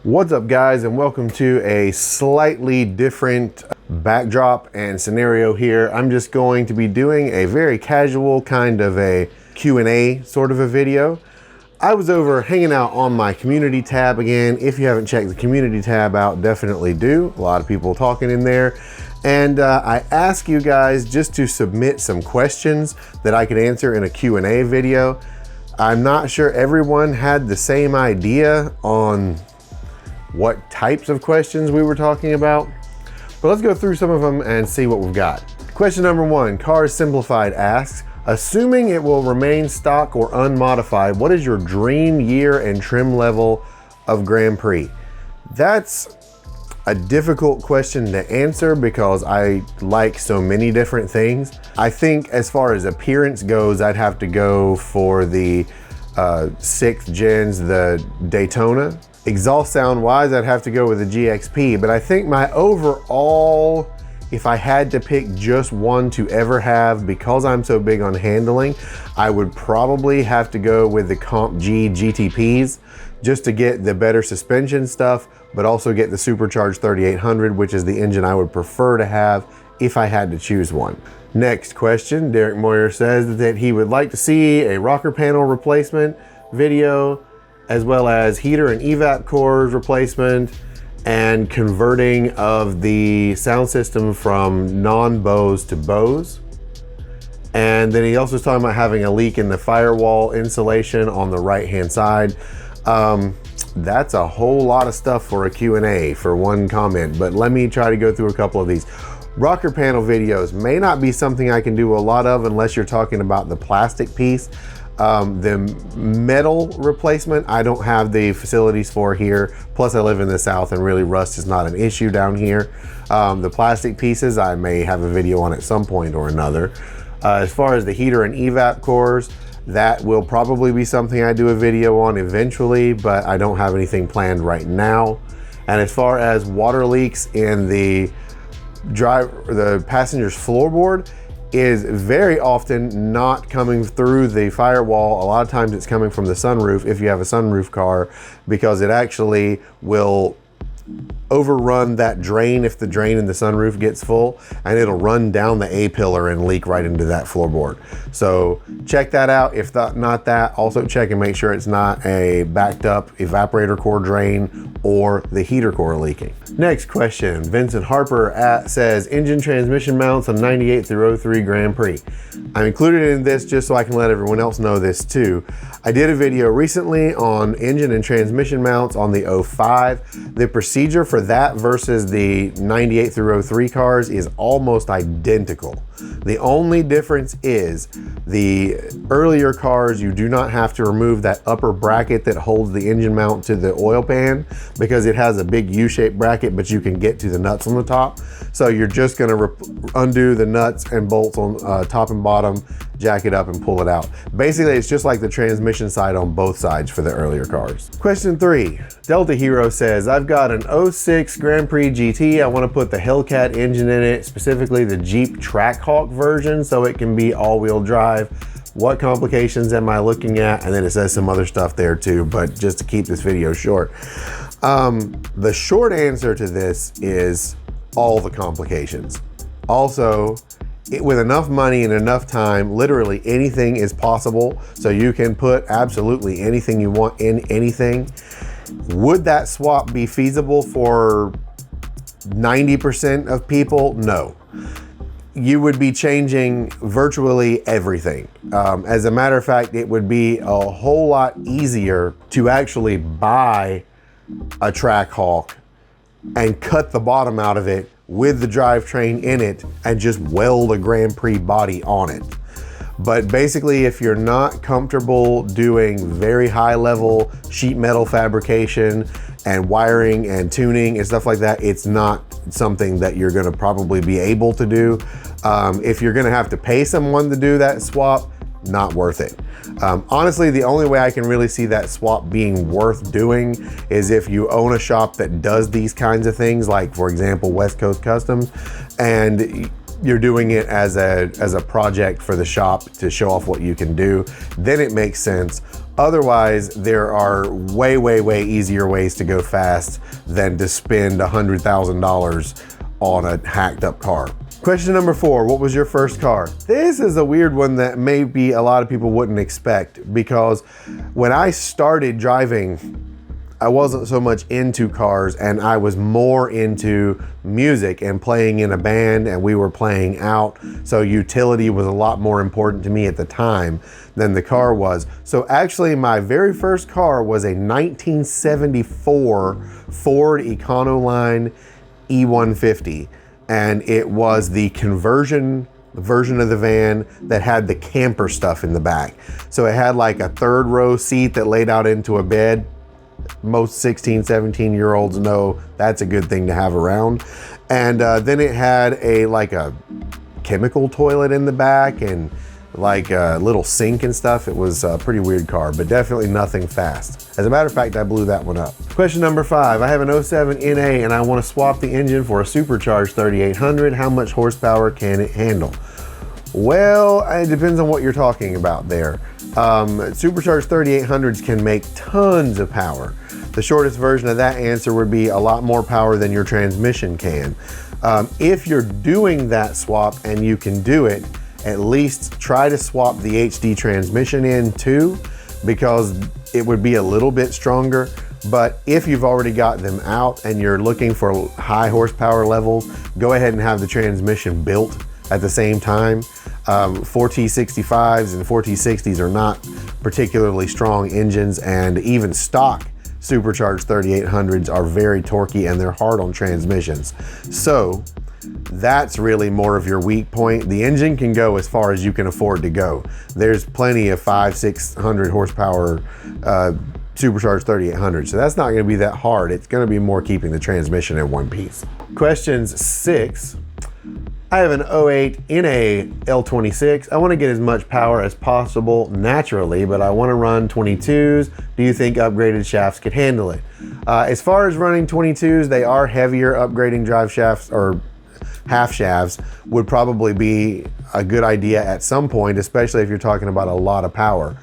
What's up guys, and welcome to a slightly different backdrop and scenario here. I'm just going to be doing a very casual kind of a Q&A sort of a video. I was over hanging out on my community tab again. If you haven't checked the community tab out, definitely do. A lot of people talking in there. And I asked you guys just to submit some questions that I could answer in a Q&A video. I'm not sure everyone had the same idea on what types of questions we were talking about, but let's go through some of them and see what we've got. Question number one, Cars Simplified asks, assuming it will remain stock or unmodified, what is your dream year and trim level of Grand Prix? That's a difficult question to answer because I like so many different things. I think as far as appearance goes, I'd have to go for the 6th gens, the Daytona. Exhaust sound wise, I'd have to go with the GXP, but I think my overall, if I had to pick just one to ever have, because I'm so big on handling, I would probably have to go with the Comp G GTPs just to get the better suspension stuff, but also get the supercharged 3800, which is the engine I would prefer to have if I had to choose one. Next question, Derrick Moyer says that he would like to see a rocker panel replacement video, as well as heater and evap cores replacement and converting of the sound system from non-Bose to Bose. And then he also is talking about having a leak in the firewall insulation on the right-hand side. That's a whole lot of stuff for a Q&A for one comment, but let me try to go through a couple of these. Rocker panel videos may not be something I can do a lot of unless you're talking about the plastic piece. The metal replacement, I don't have the facilities for here. Plus I live in the South and really rust is not an issue down here. The plastic pieces, I may have a video on at some point or another. As far as the heater and evap cores, that will probably be something I do a video on eventually, but I don't have anything planned right now. And as far as water leaks in the passenger's floorboard, is very often not coming through the firewall. A lot of times it's coming from the sunroof if you have a sunroof car, because it actually will overrun that drain if the drain in the sunroof gets full, and it'll run down the A-pillar and leak right into that floorboard. So check that out. If not that, also check and make sure it's not a backed up evaporator core drain or the heater core leaking. Next question, Vincent Harper says, engine transmission mounts on 98 through 03 Grand Prix. I'm included in this just so I can let everyone else know this too. I did a video recently on engine and transmission mounts on the 05. The procedure for that versus the 98 through 03 cars is almost identical. The only difference is the earlier cars, you do not have to remove that upper bracket that holds the engine mount to the oil pan, because it has a big U-shaped bracket, but you can get to the nuts on the top. So you're just gonna undo the nuts and bolts on top and bottom, jack it up and pull it out. Basically, it's just like the transmission side on both sides for the earlier cars. Question 3, Delta Hero says, I've got an 06 Grand Prix GT. I wanna put the Hellcat engine in it, specifically the Jeep Trackhawk version, so it can be all-wheel drive. What complications am I looking at? And then it says some other stuff there too, but just to keep this video short. The short answer to this is all the complications. Also, with enough money and enough time, literally anything is possible. So you can put absolutely anything you want in anything. Would that swap be feasible for 90% of people? No. You would be changing virtually everything. As a matter of fact, it would be a whole lot easier to actually buy a Trackhawk and cut the bottom out of it with the drivetrain in it and just weld a Grand Prix body on it. But basically, if you're not comfortable doing very high level sheet metal fabrication and wiring and tuning and stuff like that, it's not something that you're gonna probably be able to do. If you're gonna have to pay someone to do that swap, not worth it. Honestly, the only way I can really see that swap being worth doing is if you own a shop that does these kinds of things, like for example, West Coast Customs, and you're doing it as a project for the shop to show off what you can do, then it makes sense. Otherwise, there are way, way, way easier ways to go fast than to spend $100,000 on a hacked up car. Question number 4, what was your first car? This is a weird one that maybe a lot of people wouldn't expect, because when I started driving, I wasn't so much into cars and I was more into music and playing in a band, and we were playing out. So utility was a lot more important to me at the time than the car was. So actually my very first car was a 1974 Ford Econoline E150. And it was the conversion version of the van that had the camper stuff in the back. So it had like a 3rd row seat that laid out into a bed. Most 16, 17-year-olds know that's a good thing to have around. And then it had like a chemical toilet in the back and like a little sink and stuff. It was a pretty weird car, but definitely nothing fast. As a matter of fact, I blew that one up. Question number 5, I have an 07 NA and I want to swap the engine for a supercharged 3800. How much horsepower can it handle? Well, it depends on what you're talking about there. Supercharged 3800s can make tons of power. The shortest version of that answer would be a lot more power than your transmission can. If you're doing that swap and you can do it, at least try to swap the HD transmission in too, because it would be a little bit stronger. But if you've already got them out and you're looking for high horsepower levels, go ahead and have the transmission built at the same time. 4T65s and 4T60s are not particularly strong engines, and even stock supercharged 3800s are very torquey and they're hard on transmissions. So that's really more of your weak point. The engine can go as far as you can afford to go. There's plenty of 500-600 horsepower supercharged 3800, so that's not going to be that hard. It's going to be more keeping the transmission in one piece. Questions 6. I have an 08 NA L26. I want to get as much power as possible naturally, but I want to run 22s. Do you think upgraded shafts could handle it? As far as running 22s, they are heavier. Upgrading drive shafts or half shafts would probably be a good idea at some point, especially if you're talking about a lot of power.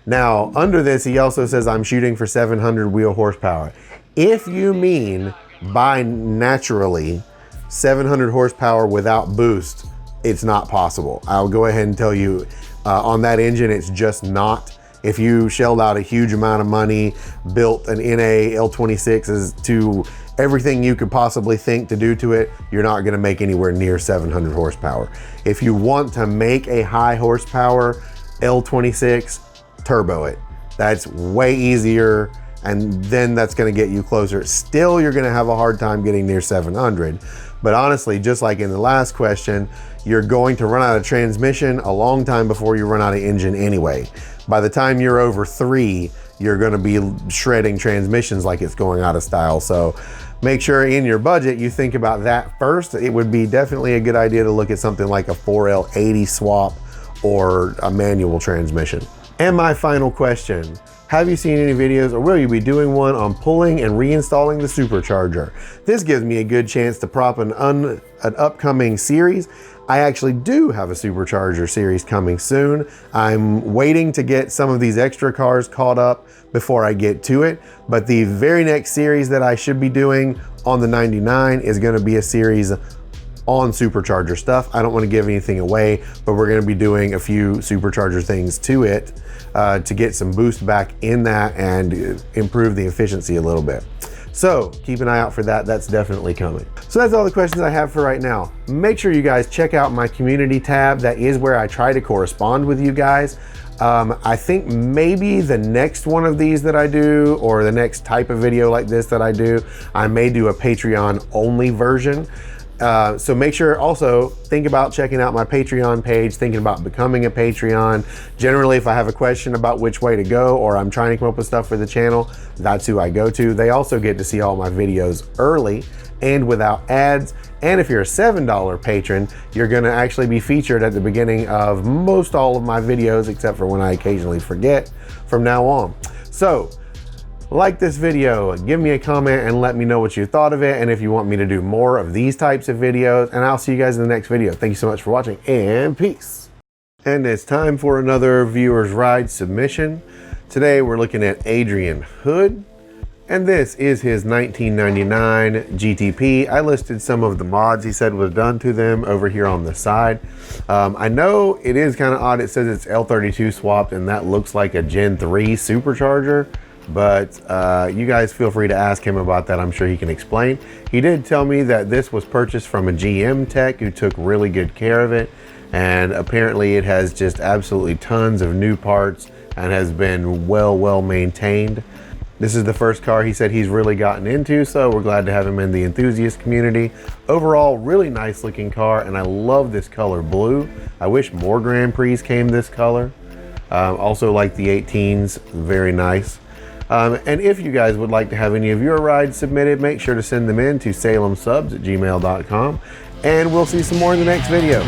Now, under this, he also says I'm shooting for 700 wheel horsepower. If you mean by naturally 700 horsepower without boost, it's not possible. I'll go ahead and tell you on that engine, it's just not. If you shelled out a huge amount of money, built an NA L26 to everything you could possibly think to do to it, you're not gonna make anywhere near 700 horsepower. If you want to make a high horsepower L26, turbo it. That's way easier, and then that's gonna get you closer. Still, you're gonna have a hard time getting near 700. But honestly, just like in the last question, you're going to run out of transmission a long time before you run out of engine anyway. By the time you're over 3, you're gonna be shredding transmissions like it's going out of style. So make sure in your budget you think about that first. It would be definitely a good idea to look at something like a 4L80 swap or a manual transmission. And my final question, have you seen any videos or will you be doing one on pulling and reinstalling the supercharger? This gives me a good chance to prop an upcoming series. I actually do have a supercharger series coming soon. I'm waiting to get some of these extra cars caught up before I get to it. But the very next series that I should be doing on the 99 is gonna be a series on supercharger stuff. I don't want to give anything away, but we're going to be doing a few supercharger things to it to get some boost back in that and improve the efficiency a little bit. So keep an eye out for that. That's definitely coming. So that's all the questions I have for right now. Make sure you guys check out my community tab. That is where I try to correspond with you guys. I think maybe the next one of these that I do, or the next type of video like this that I do, I may do a Patreon only version. So make sure also think about checking out my Patreon page, thinking about becoming a Patreon. Generally, if I have a question about which way to go or I'm trying to come up with stuff for the channel, that's who I go to. They also get to see all my videos early and without ads. And if you're a $7 patron, you're gonna actually be featured at the beginning of most all of my videos, except for when I occasionally forget from now on. So, like this video, give me a comment and let me know what you thought of it, and if you want me to do more of these types of videos, and I'll see you guys in the next video. Thank you so much for watching, and peace. And it's time for another viewer's ride submission. Today we're looking at Adrian Hood, and this is his 1999 GTP. I listed some of the mods he said was done to them over here on the side. I know it is kind of odd. It says it's L32 swapped, and that looks like a Gen 3 supercharger, but you guys feel free to ask him about that. I'm sure he can explain. He did tell me that this was purchased from a GM tech who took really good care of it, and apparently it has just absolutely tons of new parts and has been well maintained. This is the first car he said he's really gotten into, so we're glad to have him in the enthusiast community. Overall, really nice looking car, and I love this color blue. I wish more Grand Prix came this color. Also like the 18s, very nice. And if you guys would like to have any of your rides submitted, make sure to send them in to salemsubs@gmail.com, and we'll see some more in the next video.